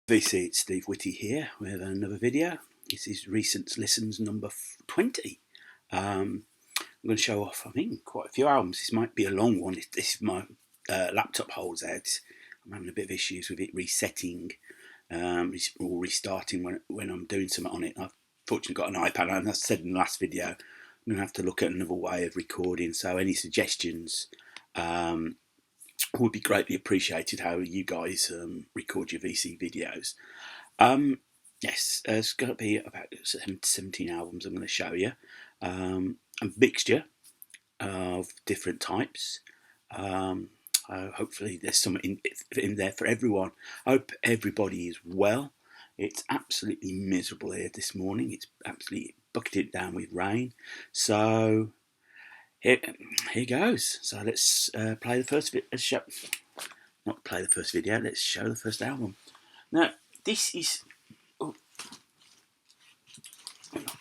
VC, it's Steve Whitty here with another video. This is recent listens number 20. I'm going to show off, I think, quite a few albums. This might be a long one. This my laptop holds out. I'm having a bit of issues with it resetting or restarting when I'm doing something on it. I've fortunately got an iPad, and as I said in the last video, I'm going to have to look at another way of recording. So any suggestions would be greatly appreciated, how you guys record your VC videos. Yes, there's going to be about 17 albums I'm going to show you. A mixture of different types. Hopefully there's something in there for everyone. I hope everybody is well. It's absolutely miserable here this morning. It's absolutely bucketed down with rain. So here goes. So let's play the first show. Not play the first video. Let's show the first album. Now this is. Oh, hang on.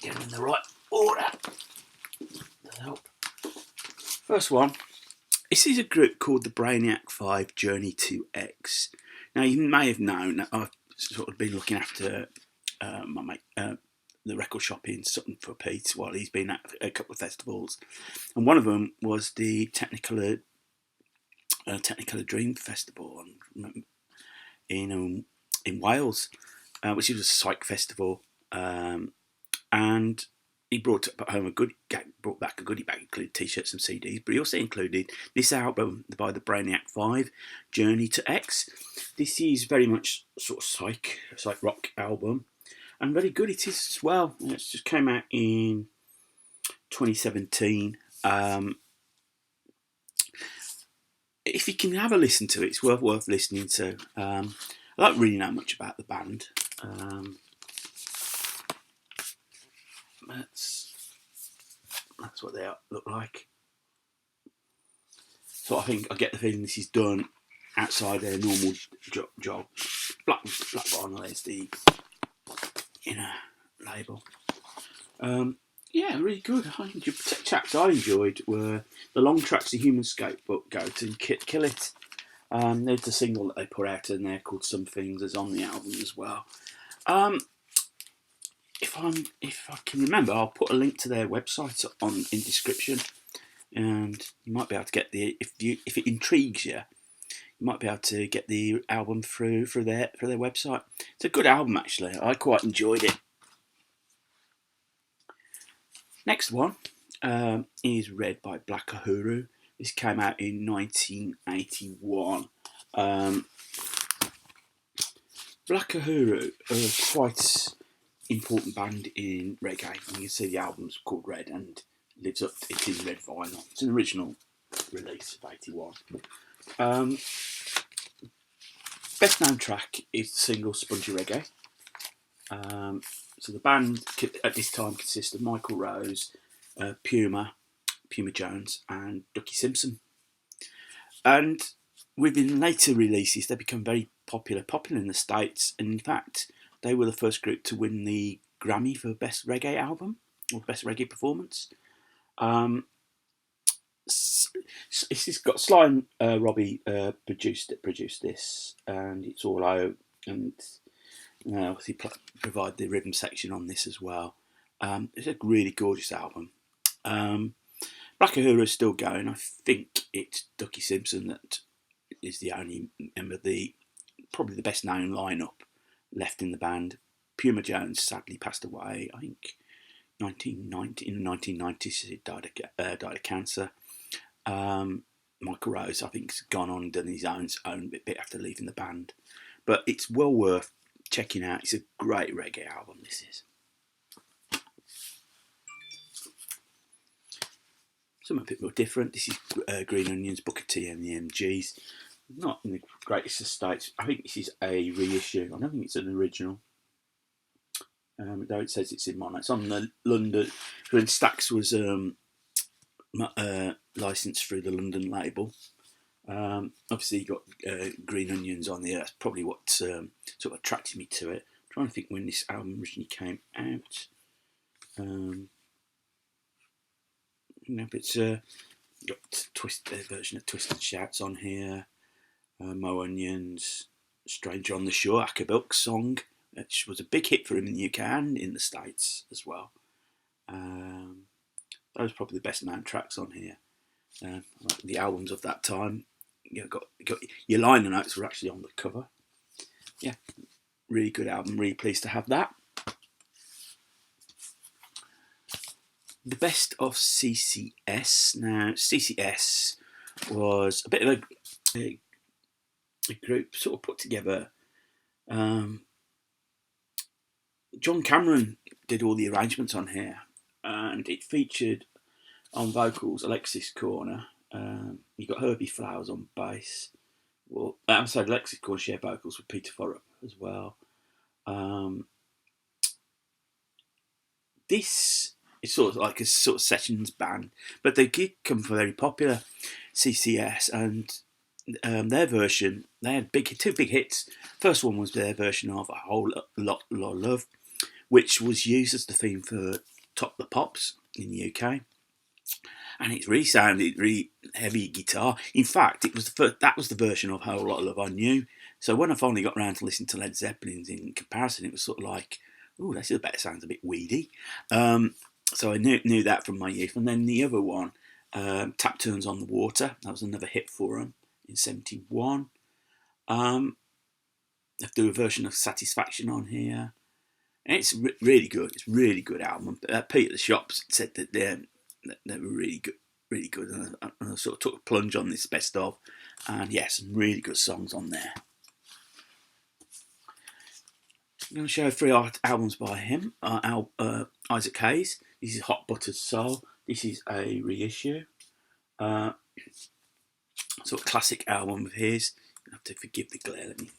Get them in the right order. That'll help. First one. This is a group called the Brainiac 5 Journey to X. Now you may have known that I've sort of been looking after my mate. The record shop in Sutton for Pete while he's been at a couple of festivals, and one of them was the Technicolor Dream Festival in Wales, which was a psych festival, and he brought back a goodie bag, including t-shirts and CDs, but he also included this album by the Brainiac 5, Journey to X. This is very much sort of psych rock album. And very good it is as well. It just came out in 2017. If you can have a listen to it, it's worth listening to. I don't really know much about the band. That's what they look like. So I think I get the feeling this is done outside their normal job. Black vinyl, there's the label. Yeah, really good. Tracks I enjoyed were the long tracks of Human Scapegoat and Kill It. There's the single that they put out in there called Some Things is on the album as well. If I can remember, I'll put a link to their website in description, and you might be able to get if it intrigues you. You might be able to get the album through their website. It's a good album, actually. I quite enjoyed it. Next one is Red by Black Uhuru. This came out in 1981. Black Uhuru are quite important band in reggae. You can see the album's called Red and lives up. It's in red vinyl. It's an original release of 81. Best known track is the single Spongy Reggae. So the band at this time consists of Michael Rose, Puma Jones and Ducky Simpson. And within later releases they become very popular in the States, and in fact they were the first group to win the Grammy for Best Reggae Album or Best Reggae Performance. It's got Sly and Robbie produced this, and it's all out, and obviously provide the rhythm section on this as well. It's a really gorgeous album. Black Uhuru is still going. I think it's Ducky Simpson that is the only member of probably the best known lineup left in the band. Puma Jones sadly passed away, I think, in the 1990s. He died of cancer. Michael Rose, I think, has gone on and done his own bit after leaving the band. But it's well worth checking out. It's a great reggae album, this is. Something a bit more different. This is Green Onions, Booker T and the MGs. Not in the greatest of states. I think this is a reissue. I don't think it's an original. Though it says it's in mono. It's on the London, when Stax was licensed through the London label. Obviously you got Green Onions on there. That's probably what sort of attracted me to it. I'm trying to think when this album originally came out. It's got a version of Twisted Shouts on here. Mo Onion's Stranger on the Shore, Acapulco song, which was a big hit for him in the UK and in the States as well. Those are probably the best known tracks on here. Like the albums of that time. Got your liner notes were actually on the cover. Yeah, really good album. Really pleased to have that. The best of CCS. Now, CCS was a bit of a group sort of put together. John Cameron did all the arrangements on here, and it featured on vocals Alexis Corner. You got Herbie Flowers on bass. Well, I'm sorry, Alexis Corner shared vocals with Peter Forup as well. This is sort of like a sort of sessions band, but they did come from very popular CCS, and their version, they had two big hits. First one was their version of A Whole Lot of Love, which was used as the theme for Top the Pops in the UK. And it really sounded really heavy guitar. In fact, it was that was the version of A Whole Lot of Love I knew. So when I finally got around to listening to Led Zeppelin's in comparison, it was sort of like, oh, this is a better sounds a bit weedy. So I knew that from my youth. And then the other one, Tap Turns on the Water, that was another hit for them in '71. I do a version of Satisfaction on here. And it's really good. It's a really good album. Pete at the Shops said that they were really good. Really good. And I sort of took a plunge on this best of. And yeah, some really good songs on there. I'm going to show 3 albums by him. Isaac Hayes. This is Hot Buttered Soul. This is a reissue. Sort of classic album of his. You have to forgive the glare. Let me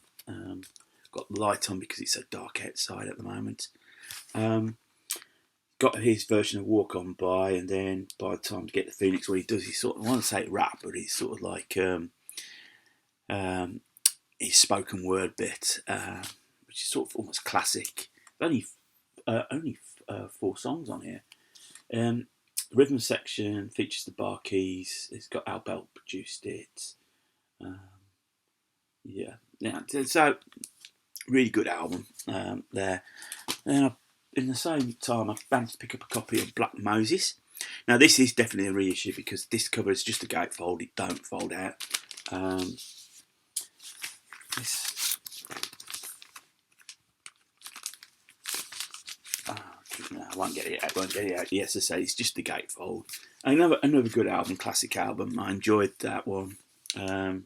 got the light on because it's so dark outside at the moment. Got his version of Walk On By, and then by the time to get to Phoenix, what he does, he sort of, I want to say rap, but he's sort of like his spoken word bit, which is sort of almost classic. Only 4 songs on here. The rhythm section features the bar keys. It's got Al Bell produced it. So really good album there. And in the same time, I managed to pick up a copy of Black Moses. Now this is definitely a reissue because this cover is just a gatefold; it don't fold out. No, I won't get it out. Yes, I say it's just the gatefold. Another good album, classic album. I enjoyed that one. And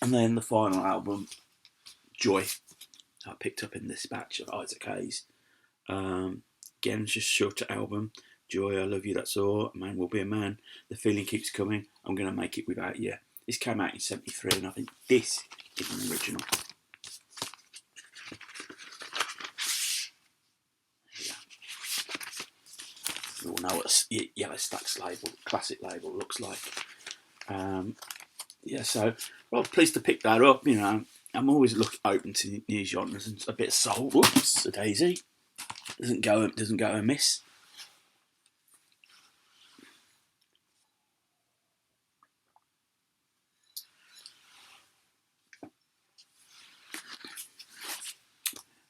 then the final album, Joy, I picked up in this batch of Isaac Hayes. Again, it's just a shorter album. Joy, I Love You, That's All. A Man Will Be a Man. The Feeling Keeps Coming. I'm Gonna Make It Without You. This came out in '73, and I think this is an original. You all know what a Yellow Stacks label, classic label, looks like. So pleased to pick that up. You know, I'm always open to new genres, and a bit of soul. Whoops, a daisy doesn't go amiss.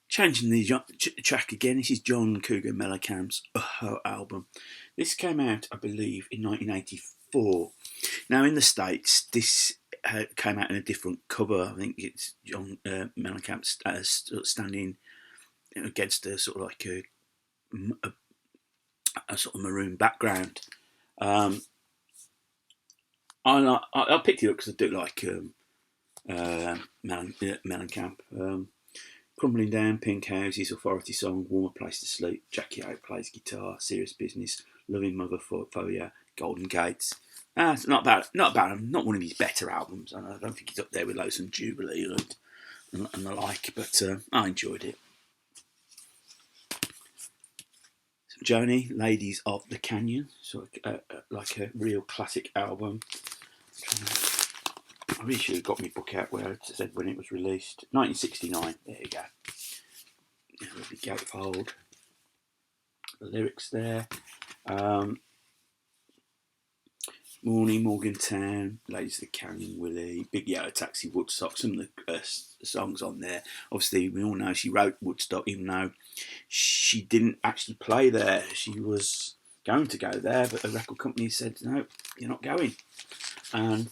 Changing the track again, this is John Cougar Mellencamp's album. This came out, I believe, in 1984. Now, in the States, this came out in a different cover. I think it's John Mellencamp standing against a sort of like a sort of maroon background. I picked it up because I do like Mellencamp. Crumbling Down, Pink Houses, Authority Song, Warmer Place to Sleep, Jackie O Plays Guitar, Serious Business, Loving Mother for You, Golden Gates. It's not bad. Not one of his better albums. I don't think he's up there with Lonesome Jubilee and the like, but I enjoyed it. Joni, Ladies of the Canyon, sort of like a real classic album. I really should have got my book out where it said when it was released. 1969. There you go. The gatefold. The lyrics there. Morning, Morgantown, Ladies of the Canyon, Willie, Big Yellow Taxi, Woodstock, some of the songs on there. Obviously, we all know she wrote Woodstock, even though she didn't actually play there. She was going to go there, but the record company said, no, you're not going. And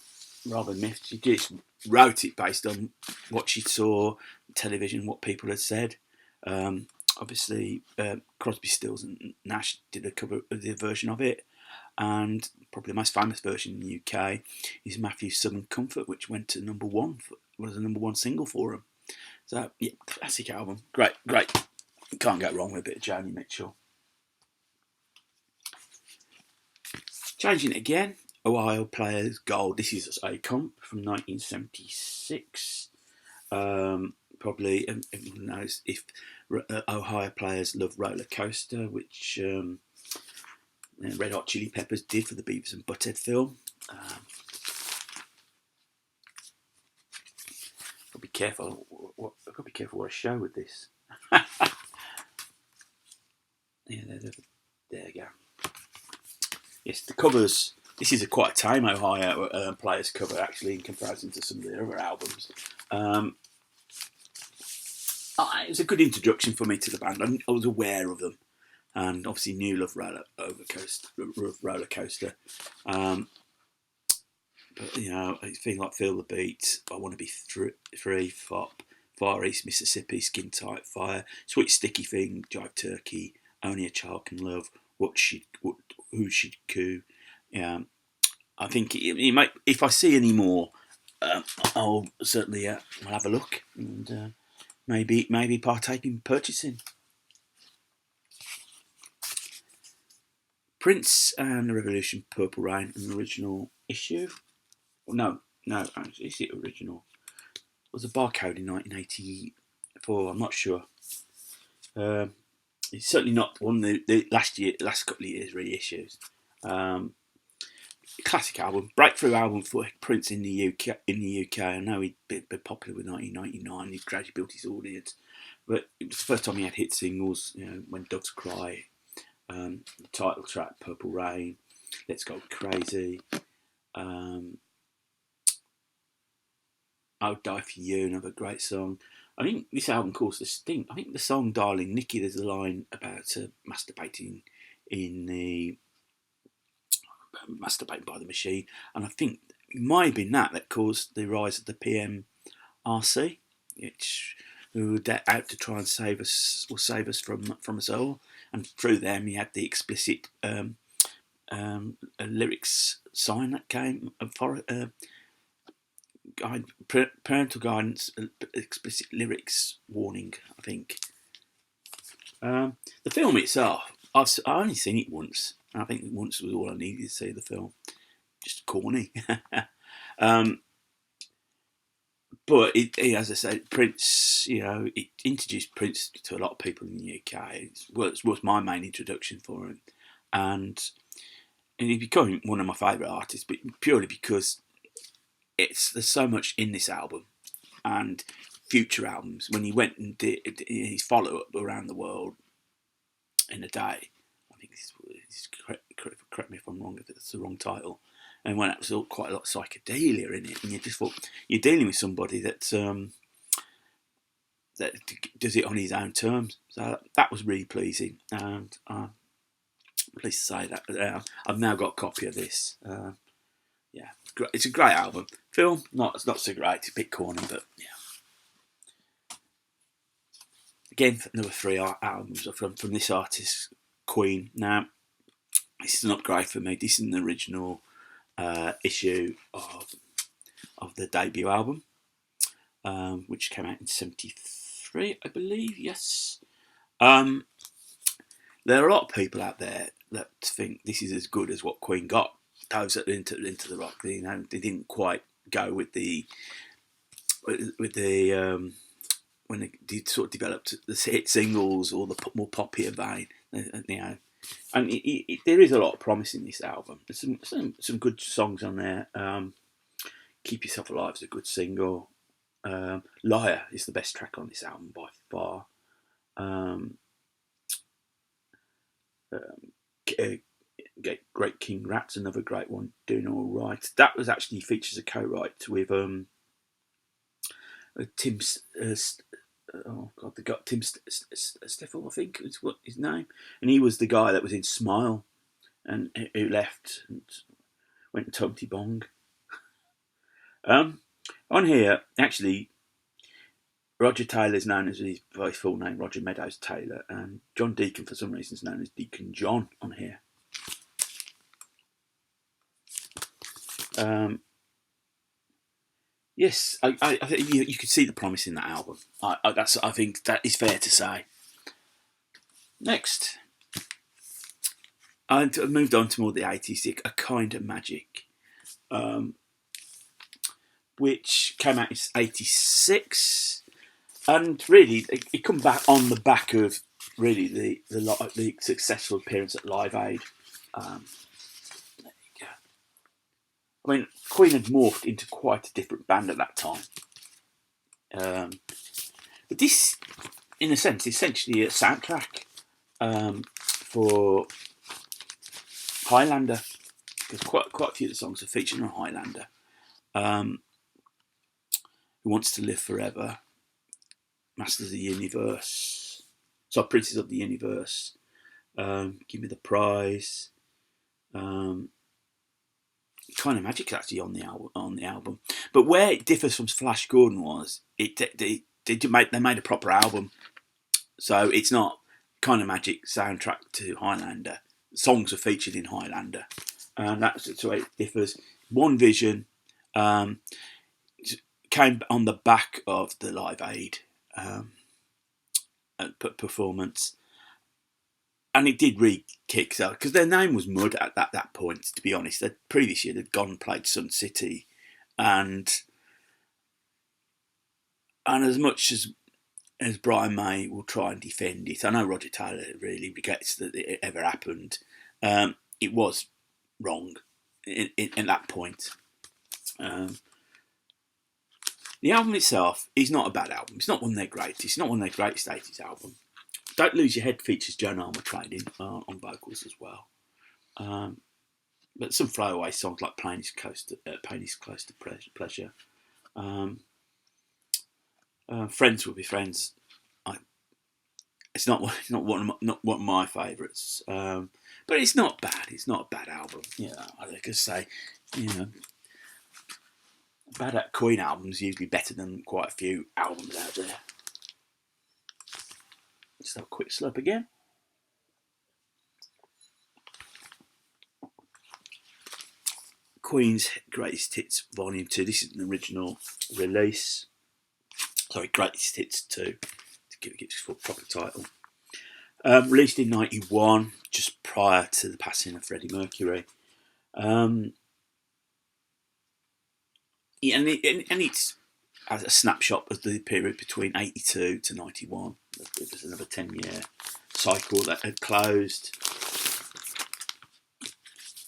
rather than miffed, she just wrote it based on what she saw on television, what people had said. Obviously, Crosby, Stills and Nash did a cover of the version of it. And probably the most famous version in the UK is Matthew's Southern Comfort, which went to number one, was a number one single for him. So, yeah, classic album. Great. Can't go wrong with a bit of Joni Mitchell. Changing it again, Ohio Players Gold. This is a comp from 1976. Probably everyone knows if Ohio Players love Roller Coaster, which Red Hot Chili Peppers did for the Beavis and Butthead film. I'll be careful. I've got to be careful what I show with this. Yeah, there you go. Yes, the covers. This is quite a tame Ohio Players cover, actually, in comparison to some of the other albums. It was a good introduction for me to the band. I was aware of them, and obviously knew Love Roller Coaster. But it's things like Feel the Beat, I Want to Be Free, Fop, Far East Mississippi, Skin Tight Fire, Sweet Sticky Thing, Jive Turkey, Only a Child Can Love, Who Should Coo. I think it might, if I see any more, I'll certainly I'll have a look and maybe partake in purchasing. Prince and the Revolution, Purple Rain, an original issue. No, is it original? It was a barcode in 1984. I'm not sure. It's certainly not one of the last couple of years reissues. Classic album, breakthrough album for Prince in the UK. I know he'd been popular with 1999. He gradually built his audience, but it was the first time he had hit singles. When Doves Cry, the title track, Purple Rain, Let's Go Crazy. I'll Die For You, another great song. I think this album caused a stink. I think the song Darling Nikki, there's a line about masturbating by the machine, and I think it might have been that caused the rise of the PMRC, which who were out to try and save us from us all, and through them he had the explicit lyrics sign that came for parental guidance, explicit lyrics warning, I think. The film itself, I've only seen it once. I think once was all I needed to see the film. Just corny. But as I said, Prince, it introduced Prince to a lot of people in the UK. It was my main introduction for him. And he became one of my favourite artists, but purely because there's so much in this album and future albums. When he went and did his follow-up around the world in a day, I think this correct me if I'm wrong, if it's the wrong title, and when it was all quite a lot of psychedelia in it, and you just thought you're dealing with somebody that does it on his own terms. So that was really pleasing, and I'm pleased to say that I've now got a copy of this. It's a great album. Film, not so great. It's a bit corny, but yeah. Again, another 3 albums are from this artist, Queen. Now, this is not great for me. This is an original issue of the debut album, which came out in '73, I believe. Yes. There are a lot of people out there that think this is as good as what Queen got. Those that are into the rock, they didn't quite go with the when they sort of developed the hit singles or the more popular vein, and there is a lot of promise in this album. There's some good songs on there. Keep Yourself Alive is a good single. Liar is the best track on this album by far. Get Great King Rat's another great one, doing all right. That was actually features a co-write with Tim. Oh God, they got Tim Steffel, I think is what his name, and he was the guy that was in Smile, and who left and went to Tony Bong. On here, actually, Roger Taylor is known as by his full name, Roger Meadows Taylor, and John Deacon, for some reason, is known as Deacon John on here. Yes, I think you could see the promise in that album. I think that is fair to say. Next, I moved on to more the 80s, A Kind of Magic, which came out in 86, and really it come back on the back of really the successful appearance at Live Aid. There you go. I mean, Queen had morphed into quite a different band at that time. But this, in a sense, is essentially a soundtrack for Highlander, because quite a few of the songs are featured on Highlander. Who Wants to Live Forever, Masters of the Universe, Princes of the Universe, Give Me the Prize. Kind of Magic actually on the album, but where it differs from Flash Gordon was they made a proper album, so it's not Kind of Magic soundtrack to Highlander. Songs are featured in Highlander, and that's the way it differs. One Vision came on the back of the Live Aid performance. And it did really kick out, because their name was mud at that point, to be honest. The previous year they'd gone and played Sun City, and as much as Brian May will try and defend it, I know Roger Taylor really regrets that it ever happened. It was wrong in that point. The album itself is not a bad album. It's not one of their greatest. It's not one of their greatest 80s albums. Don't Lose Your Head features Joan Armatrading on vocals as well. But some throwaway songs like Pain is Close to Pleasure. Friends Will Be Friends. It's not one of my favourites, but it's not bad. It's not a bad album. I could say, bad Queen albums usually better than quite a few albums out there. Let's have a quick slurp again. Queen's Greatest Hits Volume 2. This is an original release. Sorry, Greatest Hits 2, to give it its full proper title. Released in 91, just prior to the passing of Freddie Mercury. And it's as a snapshot of the period between 82 to 91. It was another 10-year cycle that had closed.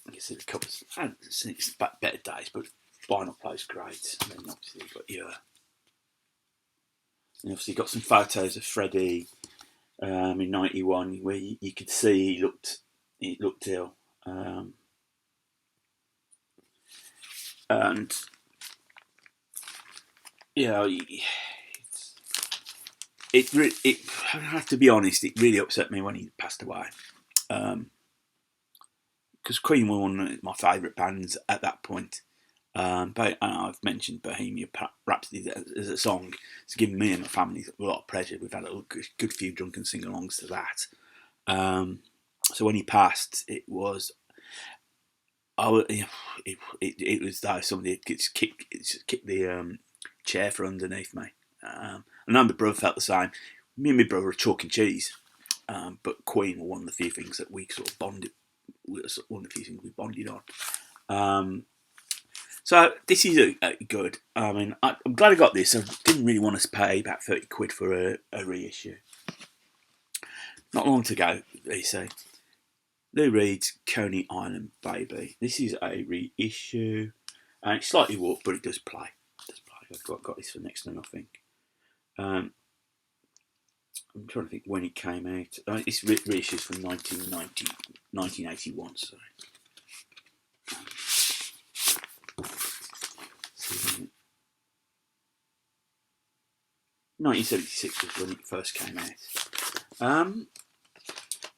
I guess it covers it's better days, but Vinyl Play's great. And then obviously you've got and obviously got some photos of Freddie in 91 where you could see he looked ill. And I have to be honest, it really upset me when he passed away. Because Queen were one of my favourite bands at that point. But I've mentioned Bohemian Rhapsody as a song. It's given me and my family a lot of pleasure. We've had a good few drunken sing-alongs to that. So when he passed, it was like somebody had kicked the chair from underneath me. I know my brother felt the same. Me and my brother are chalk and cheese, but Queen were one of the few things that we sort of bonded. One of the few things we bonded on. So this is a good. I mean, I'm glad I got this. I didn't really want to pay about £30 for a reissue. Not long to go, they say. Lou Reed's Coney Island Baby. This is a reissue, and it's slightly warped, but it does play. I've got this for next to nothing. I'm trying to think when it came out. It's reissues from 1981. Sorry. 1976 was when it first came out.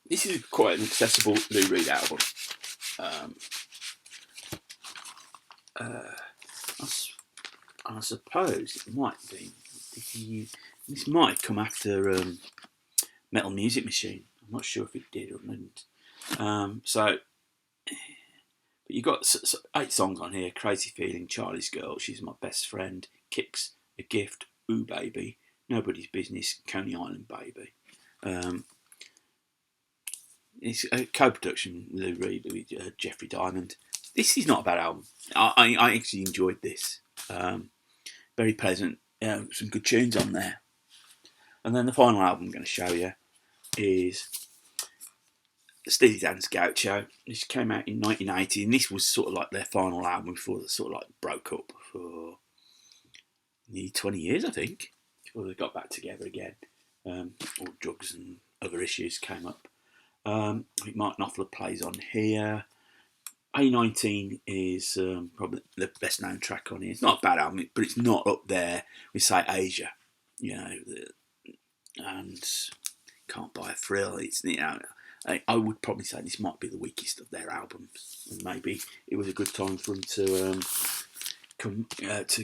This is quite an accessible Lou Reed album. I suppose it might be. This might come after Metal Music Machine. I'm not sure if it did or didn't. But you got 8 songs on here: Crazy Feeling, Charlie's Girl, She's My Best Friend, Kicks, A Gift, Ooh Baby, Nobody's Business, Coney Island Baby. It's a co-production with Lou Reed with Jeffrey Diamond. This is not a bad album. I actually enjoyed this. Very pleasant. Some good tunes on there. And then the final album I'm going to show you is Steely Dan's Gaucho. This came out in 1980, and this was sort of like their final album before they sort of like broke up for nearly 20 years, I think, before they got back together again. All drugs and other issues came up. I think Mark Knopfler plays on here. A19 is probably the best known track on here. It's not a bad album, but it's not up there with, say, Asia, and Can't Buy a Thrill. It's, I would probably say this might be the weakest of their albums, and maybe it was a good time for them to pull out.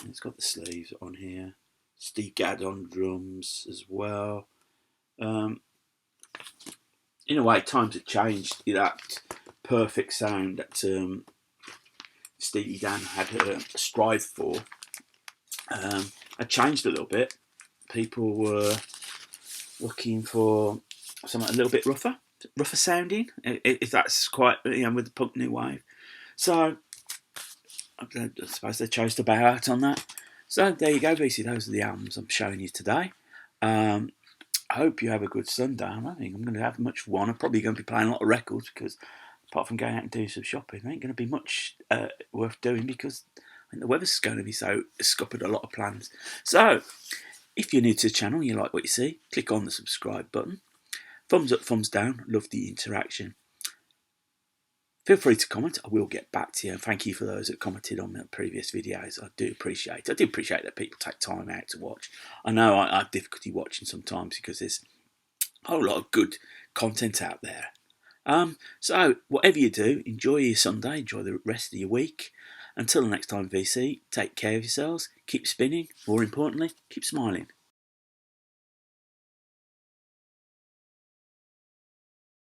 And it's got the sleeves on here. Steve Gadd on drums as well. In a way, times have changed. That perfect sound that Steely Dan had strived for had changed a little bit. People were looking for something a little bit rougher sounding, if that's quite, with the punk new wave. So I suppose they chose to bow out on that. So there you go, VC. Those are the albums I'm showing you today. I hope you have a good Sunday. I don't think I'm going to have much fun. I'm probably going to be playing a lot of records because apart from going out and doing some shopping, there ain't going to be much worth doing because I think the weather's going to be so scuppered a lot of plans. So if you're new to the channel and you like what you see, click on the subscribe button. Thumbs up, thumbs down. Love the interaction. Feel free to comment. I will get back to you. And thank you for those that commented on the previous videos. I do appreciate it. I do appreciate that people take time out to watch. I know I have difficulty watching sometimes because there's a whole lot of good content out there. So whatever you do, enjoy your Sunday. Enjoy the rest of your week. Until the next time, VC, take care of yourselves. Keep spinning. More importantly, keep smiling.